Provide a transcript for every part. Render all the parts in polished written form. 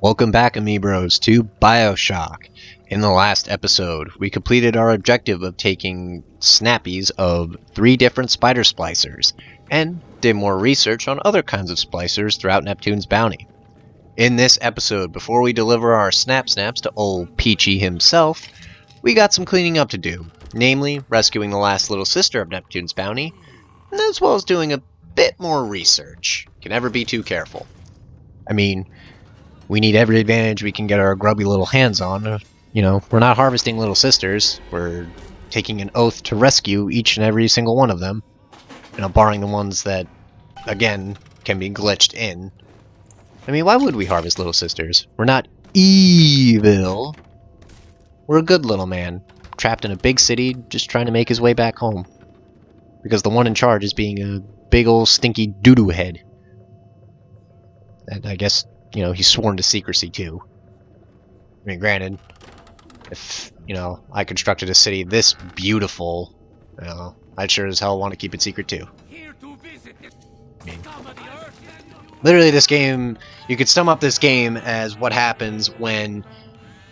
Welcome back, Amiibros, to Bioshock. In the last episode, we completed our objective of taking snappies of 3 different spider splicers, and did more research on other kinds of splicers throughout Neptune's bounty. In this episode, before we deliver our snaps to old Peachy himself, we got some cleaning up to do, namely rescuing the last little sister of Neptune's bounty, as well as doing a bit more research. Can never be too careful. I mean, we need every advantage we can get our grubby little hands on. You know, we're not harvesting little sisters. We're taking an oath to rescue each and every single one of them. You know, barring the ones that, again, can be glitched in. I mean, why would we harvest little sisters? We're not evil. We're a good little man, trapped in a big city, just trying to make his way back home. Because the one in charge is being a big old stinky doo-doo head. And I guess, you know, he's sworn to secrecy too. I mean, granted, if, you know, I constructed a city this beautiful, you know, I'd sure as hell want to keep it secret too. I mean, literally this game, you could sum up this game as what happens when,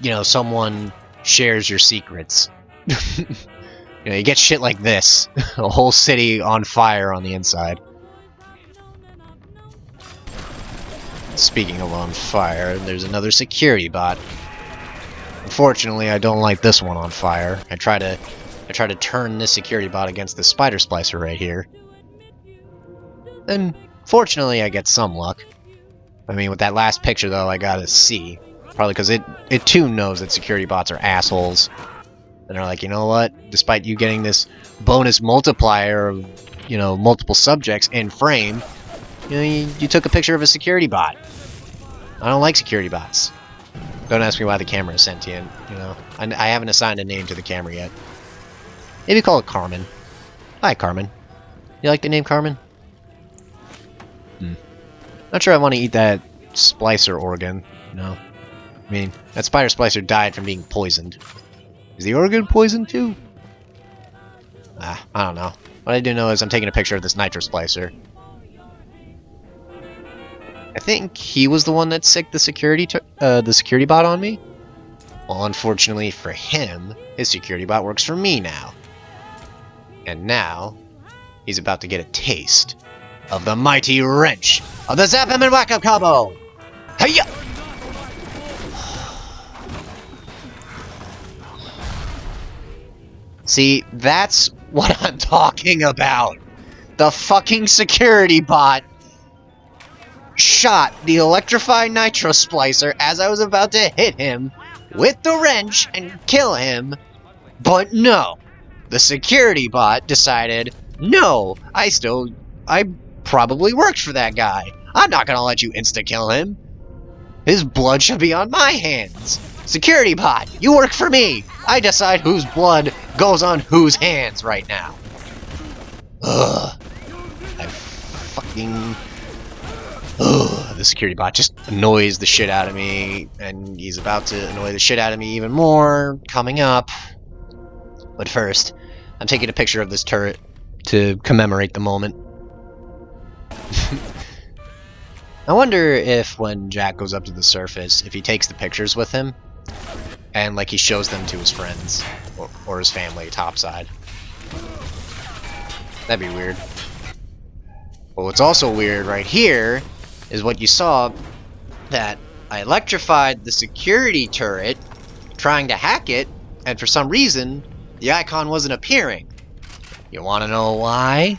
you know, someone shares your secrets. You know, you get shit like this. A whole city on fire on the inside. Speaking of on fire, there's another security bot. Unfortunately, I don't like this one on fire. I try to turn this security bot against the spider splicer right here. And fortunately, I get some luck. I mean, with that last picture though, I got a C. Probably because it too knows that security bots are assholes. And they're like, you know what? Despite you getting this bonus multiplier of, you know, multiple subjects in frame, you know, you took a picture of a security bot. I don't like security bots. Don't ask me why the camera is sentient, you know. I haven't assigned a name to the camera yet. Maybe call it Carmen. Hi, Carmen. You like the name Carmen? Not sure I want to eat that splicer organ, you know. I mean, that spider splicer died from being poisoned. Is the organ poisoned too? I don't know. What I do know is I'm taking a picture of this nitro splicer. I think he was the one that sicked the security bot on me. Well, unfortunately for him, his security bot works for me now. And now, he's about to get a taste of the mighty wrench of the Zap Him and Whack Up combo! Hiya! See, that's what I'm talking about. The fucking security bot shot the electrified nitro splicer as I was about to hit him with the wrench and kill him. But no, the security bot decided, no, I probably worked for that guy. I'm not gonna let you insta-kill him. His blood should be on my hands. Security bot, you work for me. I decide whose blood goes on whose hands right now. Ugh. The security bot just annoys the shit out of me, and he's about to annoy the shit out of me even more coming up. But first, I'm taking a picture of this turret to commemorate the moment. I wonder if when Jack goes up to the surface, if he takes the pictures with him, and like he shows them to his friends, or his family topside. That'd be weird. But what's also weird right here is what you saw, that I electrified the security turret trying to hack it, and for some reason the icon wasn't appearing. You want to know why?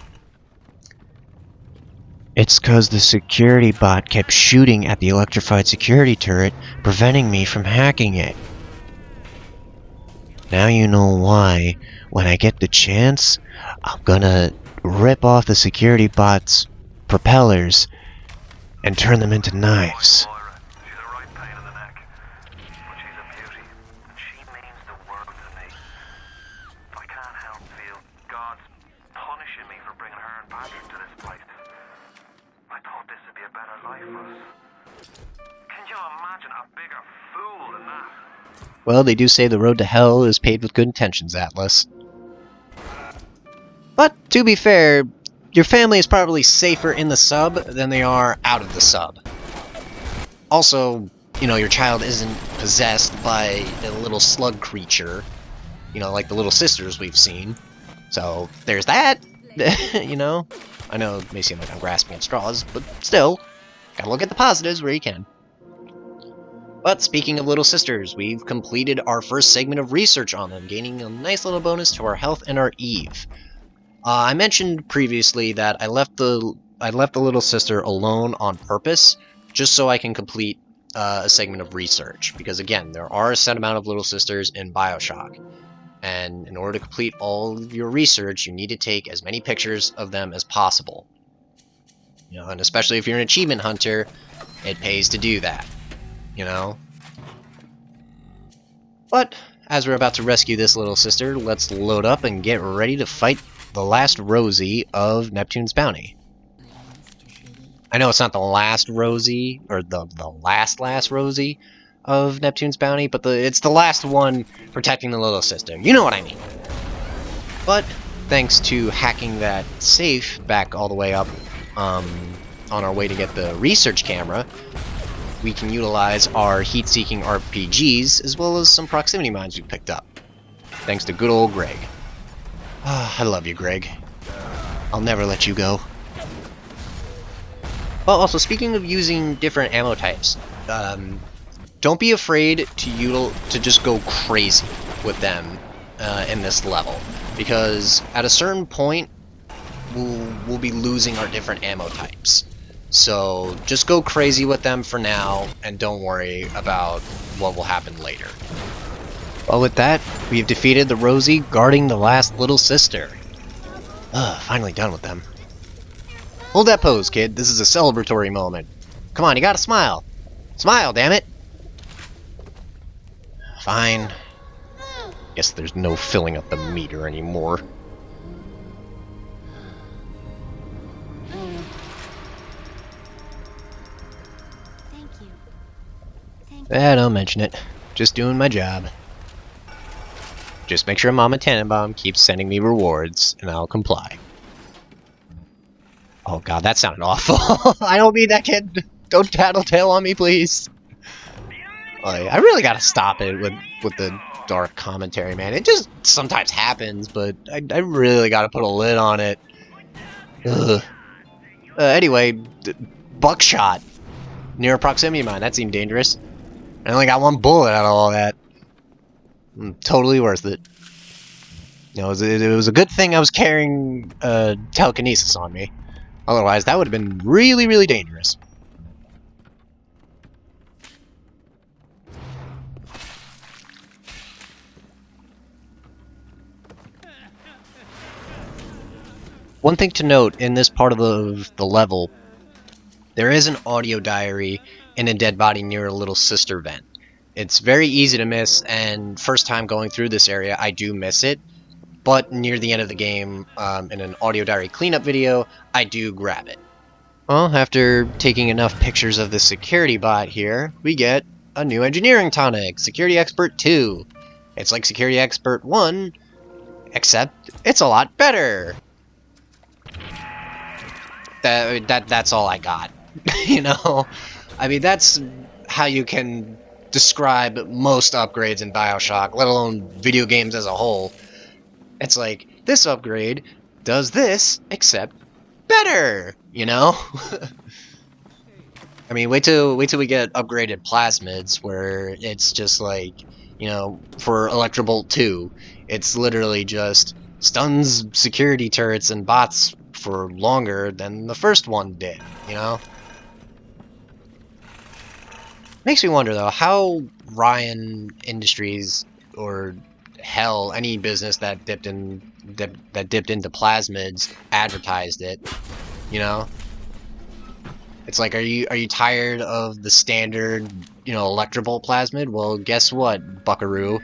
It's because the security bot kept shooting at the electrified security turret, preventing me from hacking it. Now you know why, when I get the chance, I'm gonna rip off the security bot's propellers and turn them into knives. She's a right pain in the neck, but she's a beauty, and she means the world to me. I can't help feel God's punishing me for bringing her and Patrick to this place. I thought this would be a better life for us. Can you imagine a bigger fool than that? Well, they do say the road to hell is paved with good intentions, Atlas. But, to be fair, your family is probably safer in the sub than they are out of the sub. Also, you know, your child isn't possessed by a little slug creature, you know, like the little sisters we've seen. So there's that. You know, I know it may seem like I'm grasping at straws, but still, gotta look at the positives where you can. But speaking of little sisters, we've completed our first segment of research on them, gaining a nice little bonus to our health and our Eve. I mentioned previously that I left the little sister alone on purpose, just so I can complete a segment of research. Because again, there are a set amount of little sisters in BioShock, and in order to complete all of your research, you need to take as many pictures of them as possible. You know, and especially if you're an achievement hunter, it pays to do that. You know? But, as we're about to rescue this little sister, let's load up and get ready to fight the last Rosie of Neptune's Bounty. I know it's not the last Rosie, or the last Rosie of Neptune's Bounty, but it's the last one protecting the little sister. You know what I mean. But, thanks to hacking that safe back all the way up on our way to get the research camera, we can utilize our heat-seeking RPGs, as well as some proximity mines we picked up. Thanks to good old Greg. I love you, Greg. I'll never let you go. Well, also, speaking of using different ammo types, don't be afraid to just go crazy with them in this level, because at a certain point, we'll be losing our different ammo types. So just go crazy with them for now, and don't worry about what will happen later. Well, with that, we've defeated the Rosie guarding the last little sister. Finally done with them. Hold that pose, kid. This is a celebratory moment. Come on, you gotta smile. Smile, damn it! Fine. Guess there's no filling up the meter anymore. Don't mention it. Just doing my job. Just make sure Mama Tannenbaum keeps sending me rewards, and I'll comply. Oh god, that sounded awful. I don't mean that, kid. Don't tattletale on me, please. I really gotta stop it with the dark commentary, man. It just sometimes happens, but I really gotta put a lid on it. Ugh. Anyway, buckshot near a proximity mine. That seemed dangerous. I only got one bullet out of all that. Totally worth it. You know, it was a good thing I was carrying telekinesis on me. Otherwise, that would have been really, really dangerous. One thing to note in this part of the level, there is an audio diary in a dead body near a little sister vent. It's very easy to miss, and first time going through this area, I do miss it. But near the end of the game, in an audio diary cleanup video, I do grab it. Well, after taking enough pictures of the security bot here, we get a new engineering tonic, Security Expert 2. It's like Security Expert 1, except it's a lot better. That's all I got. You know? I mean, that's how you can describe most upgrades in BioShock, let alone video games as a whole. It's like, this upgrade does this, except better, you know? I mean, wait till we get upgraded plasmids, where it's just like, you know, for Electrobolt 2, it's literally just stuns security turrets and bots for longer than the first one did, you know? Makes me wonder, though, how Ryan Industries, or hell, any business that dipped into plasmids advertised it, you know? It's like, are you tired of the standard, you know, Electrobolt plasmid? Well, guess what, buckaroo?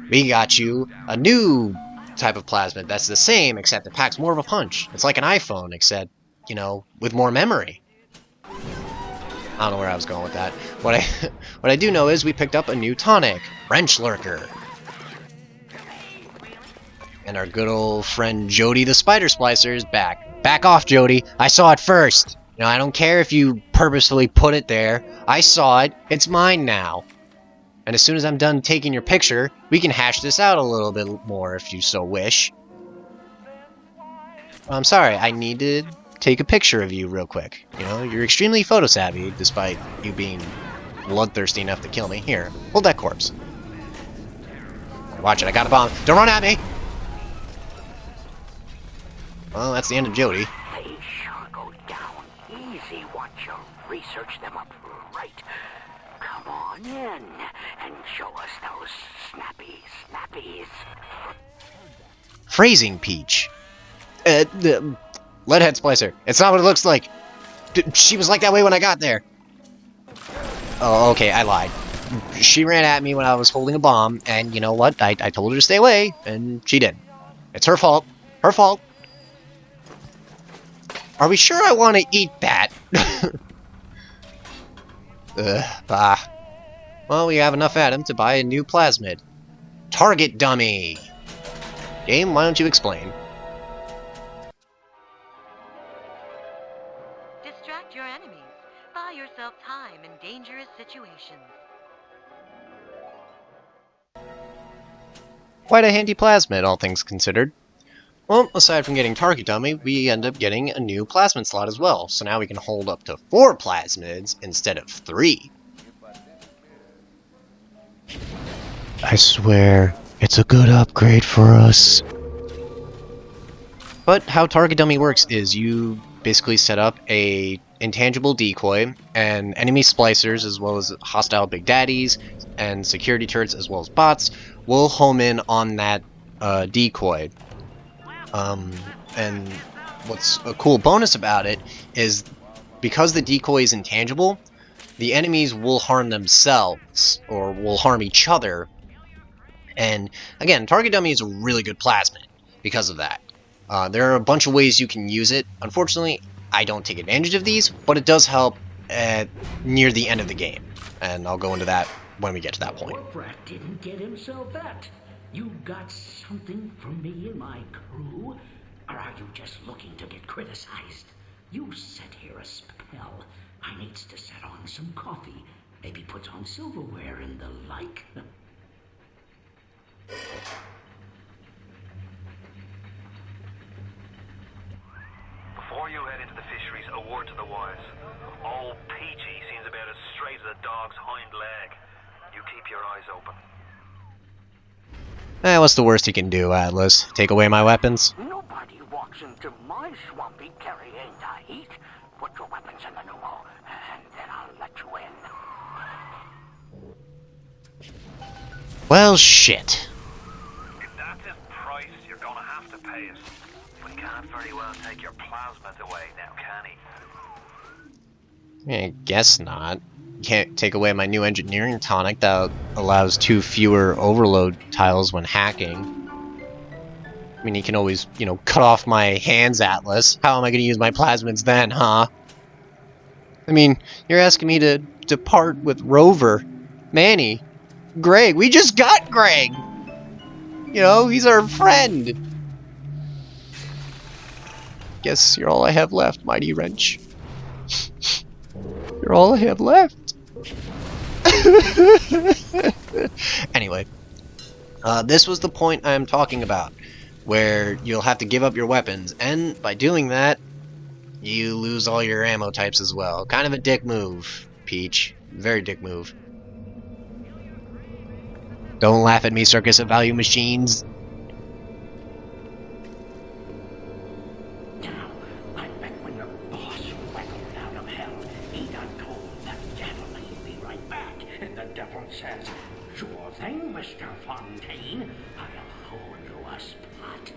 We got you a new type of plasmid that's the same, except it packs more of a punch. It's like an iPhone, except, you know, with more memory. I don't know where I was going with that. What I do know is we picked up a new tonic, Wrench Lurker. And our good old friend Jody the Spider Splicer is back. Back off, Jody. I saw it first. You know, I don't care if you purposefully put it there. I saw it. It's mine now. And as soon as I'm done taking your picture, we can hash this out a little bit more if you so wish. I'm sorry, I need to take a picture of you real quick. You know, you're extremely photo savvy, despite you being bloodthirsty enough to kill me. Here, hold that corpse. Watch it, I got a bomb. Don't run at me! Well, that's the end of Jody. They sure go down easy once you research them up right. Come on in and show us those snappies. Phrasing, Peach. The Leadhead Splicer. It's not what it looks like. She was like that way when I got there. Oh, okay, I lied. She ran at me when I was holding a bomb, and you know what? I told her to stay away, and she did. It's her fault. Her fault. Are we sure I want to eat that? Bah. Well, we have enough Atom to buy a new plasmid. Target dummy! Game, why don't you explain? Distract your enemies. Buy yourself time in dangerous situations. Quite a handy plasmid, all things considered. Well, aside from getting Target Dummy, we end up getting a new plasmid slot as well, so now we can hold up to 4 plasmids instead of 3. I swear, it's a good upgrade for us. But how Target Dummy works is you basically set up a intangible decoy, and enemy splicers, as well as hostile big daddies, and security turrets, as well as bots, will home in on that decoy. And what's a cool bonus about it is because the decoy is intangible, the enemies will harm themselves, or will harm each other. And again, Target Dummy is a really good plasmid because of that. There are a bunch of ways you can use it. Unfortunately, I don't take advantage of these, but it does help near the end of the game. And I'll go into that when we get to that point. Warfrat didn't get himself that. You got something from me and my crew? Or are you just looking to get criticized? You set here a spell. I needs to set on some coffee. Maybe put on silverware and the like. Before you head into the fisheries, a word to the wise. Old Peachy seems about as straight as a dog's hind leg. You keep your eyes open. What's the worst he can do, Atlas? Take away my weapons? Nobody walks into my swampy carrying to eat. Put your weapons in the pneumo, and then I'll let you in. Well, shit. If that's his price, you're gonna have to pay it. But he can't very well take your plasmids away now, can he? I guess not. Can't take away my new engineering tonic that allows 2 fewer overload tiles when hacking. I mean, he can always, you know, cut off my hands, Atlas. How am I going to use my plasmids then, huh? I mean, you're asking me to depart with Rover, Manny, Greg. We just got Greg! You know, he's our friend. Guess you're all I have left, Mighty Wrench. You're all I have left. Anyway, this was the point I'm talking about, where you'll have to give up your weapons, and by doing that, you lose all your ammo types as well. Kind of a dick move, Peach. Very dick move. Don't laugh at me, Circus of Value Machines. Now, I bet when your boss wiggled out of hell, he done told that devil he'd be right back. And the devil says, "Sure thing, Mr. Fontaine. I'll hold you a spot."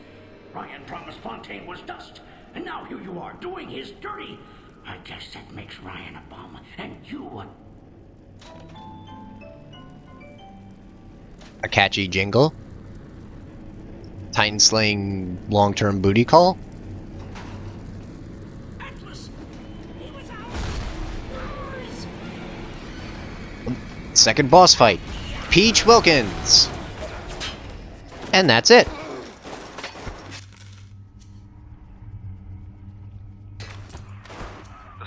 Ryan promised Fontaine was dust, and now here you are doing his dirty. I guess that makes Ryan a bum, and you A catchy jingle. Titan slaying long-term booty call. Second boss fight. Peach Wilkins. And that's it. The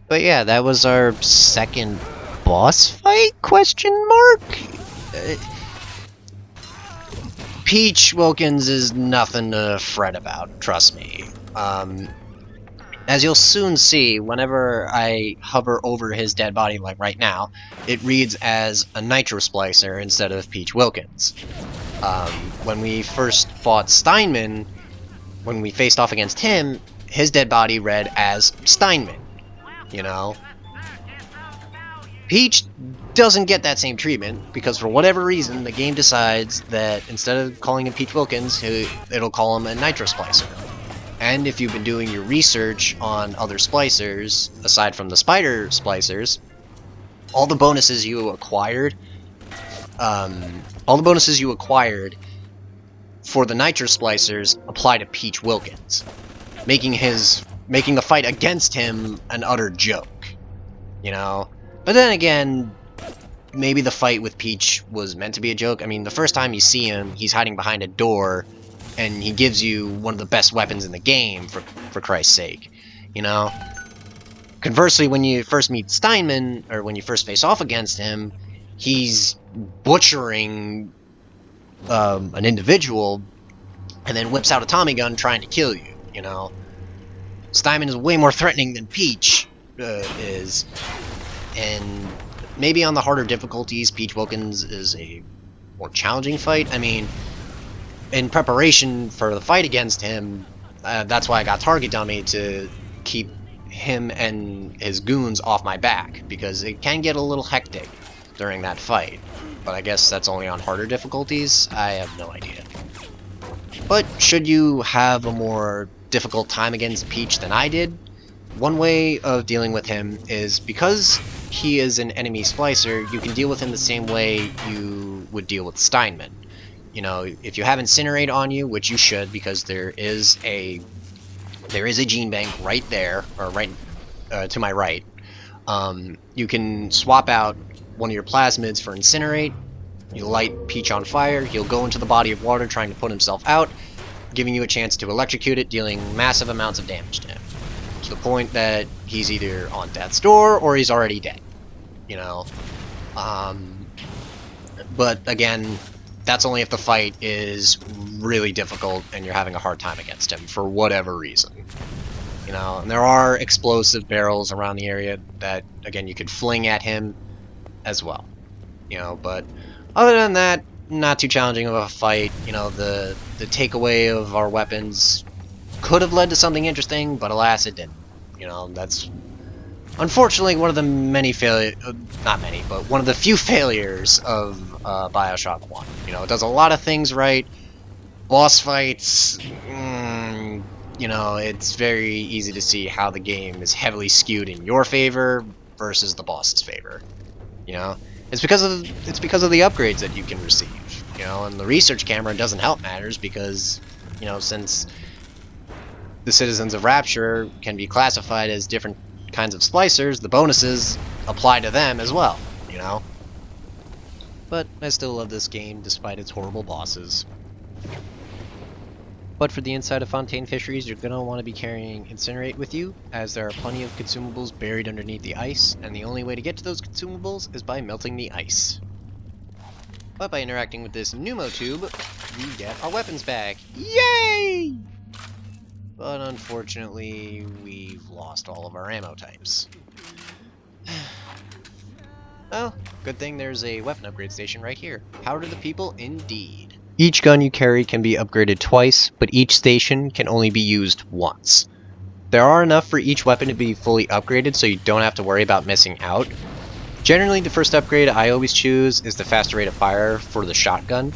But yeah, that was our second boss fight, question mark? Peach Wilkins is nothing to fret about, trust me. As you'll soon see, whenever I hover over his dead body, like right now, it reads as a Nitro Splicer instead of Peach Wilkins. When we first fought Steinman, when we faced off against him, his dead body read as Steinman, you know? Peach doesn't get that same treatment, because for whatever reason, the game decides that instead of calling him Peach Wilkins, it'll call him a Nitro Splicer. And if you've been doing your research on other splicers, aside from the spider splicers, all the bonuses you acquired for the Nitro Splicers apply to Peach Wilkins, making the fight against him an utter joke, you know? But then again, maybe the fight with Peach was meant to be a joke. I mean, the first time you see him, he's hiding behind a door, and he gives you one of the best weapons in the game, for Christ's sake, you know? Conversely, when you first meet Steinman, or when you first face off against him, he's butchering an individual, and then whips out a Tommy gun trying to kill you, you know? Steinman is way more threatening than Peach is, and maybe on the harder difficulties, Peach Wilkins is a more challenging fight. I mean, in preparation for the fight against him, that's why I got target dummy to keep him and his goons off my back, because it can get a little hectic during that fight. But I guess that's only on harder difficulties? I have no idea. But should you have a more difficult time against Peach than I did, one way of dealing with him is, because he is an enemy splicer, you can deal with him the same way you would deal with Steinman. You know, if you have Incinerate on you, which you should, because there is a gene bank right there, or right to my right, you can swap out one of your plasmids for Incinerate. You light Peach on fire, he'll go into the body of water trying to put himself out, giving you a chance to electrocute it, dealing massive amounts of damage to him, to the point that he's either on death's door or he's already dead, you know? But again, that's only if the fight is really difficult and you're having a hard time against him for whatever reason. You know, and there are explosive barrels around the area that, again, you could fling at him as well. You know, but other than that, not too challenging of a fight. You know, the takeaway of our weapons could have led to something interesting, but alas, it didn't. You know, that's unfortunately one of the many not many, but one of the few failures of Bioshock 1. You know, it does a lot of things right. Boss fights, you know, it's very easy to see how the game is heavily skewed in your favor versus the boss's favor. You know, it's because of the upgrades that you can receive. You know, and the research camera doesn't help matters because, you know, since the citizens of Rapture can be classified as different kinds of splicers, the bonuses apply to them as well, you know? But I still love this game despite its horrible bosses. But for the inside of Fontaine Fisheries, you're going to want to be carrying Incinerate with you, as there are plenty of consumables buried underneath the ice, and the only way to get to those consumables is by melting the ice. But by interacting with this pneumo tube, we get our weapons back. Yay! But unfortunately, we've lost all of our ammo types. Well, good thing there's a weapon upgrade station right here. Power to the people, indeed. Each gun you carry can be upgraded twice, but each station can only be used once. There are enough for each weapon to be fully upgraded, so you don't have to worry about missing out. Generally, the first upgrade I always choose is the faster rate of fire for the shotgun,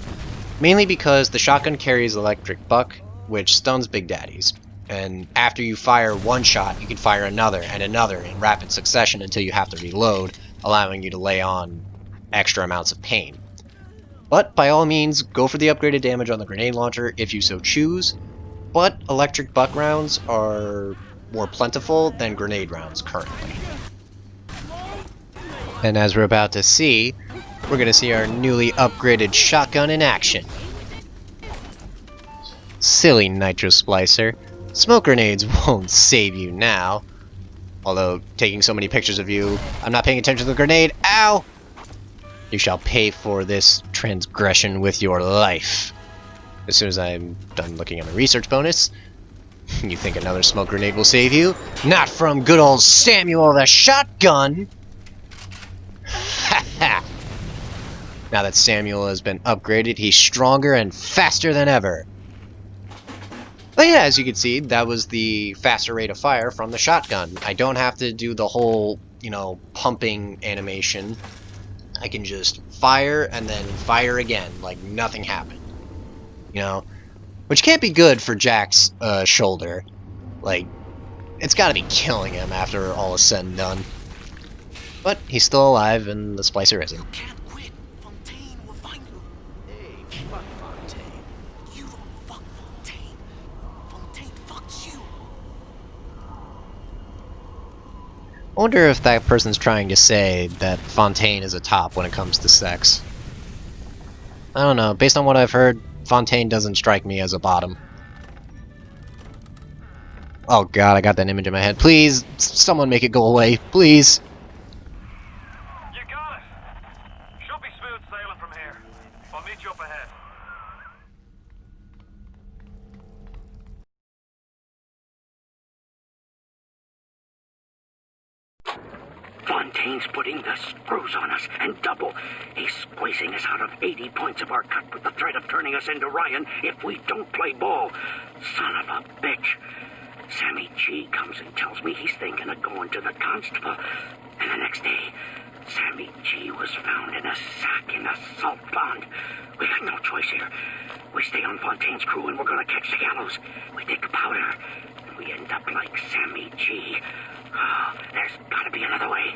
mainly because the shotgun carries electric buck, which stuns Big Daddies. And after you fire one shot, you can fire another and another in rapid succession until you have to reload, allowing you to lay on extra amounts of pain. But by all means, go for the upgraded damage on the grenade launcher if you so choose, but electric buck rounds are more plentiful than grenade rounds currently. And as we're about to see, we're going to see our newly upgraded shotgun in action. Silly Nitro Splicer. Smoke grenades won't save you now. Although, taking so many pictures of you, I'm not paying attention to the grenade. Ow! You shall pay for this transgression with your life. As soon as I'm done looking at my research bonus, you think another smoke grenade will save you? Not from good old Samuel the shotgun! Ha ha! Now that Samuel has been upgraded, he's stronger and faster than ever. But yeah, as you can see, that was the faster rate of fire from the shotgun. I don't have to do the whole, pumping animation. I can just fire and then fire again, like nothing happened. Which can't be good for Jack's shoulder. Like, it's gotta be killing him after all is said and done. But he's still alive and the splicer isn't. Can't quit. Fontaine will find you. Hey, fuck Fontaine. You don't fuck Fontaine. Fontaine fucks you. I wonder if that person's trying to say that Fontaine is a top when it comes to sex. I don't know. Based on what I've heard, Fontaine doesn't strike me as a bottom. Oh god, I got that image in my head. Please, someone make it go away. Please. You got it! Should be smooth sailing from here. I'll meet you up ahead. Fontaine's putting the screws on us, and double. He's squeezing us out of 80 points of our cut with the threat of turning us into Ryan if we don't play ball. Son of a bitch. Sammy G comes and tells me he's thinking of going to the constable. And the next day, Sammy G was found in a sack in a salt pond. We got no choice here. We stay on Fontaine's crew and we're gonna catch the gallows. We take powder, and we end up like Sammy G. Oh, there's gotta be another way.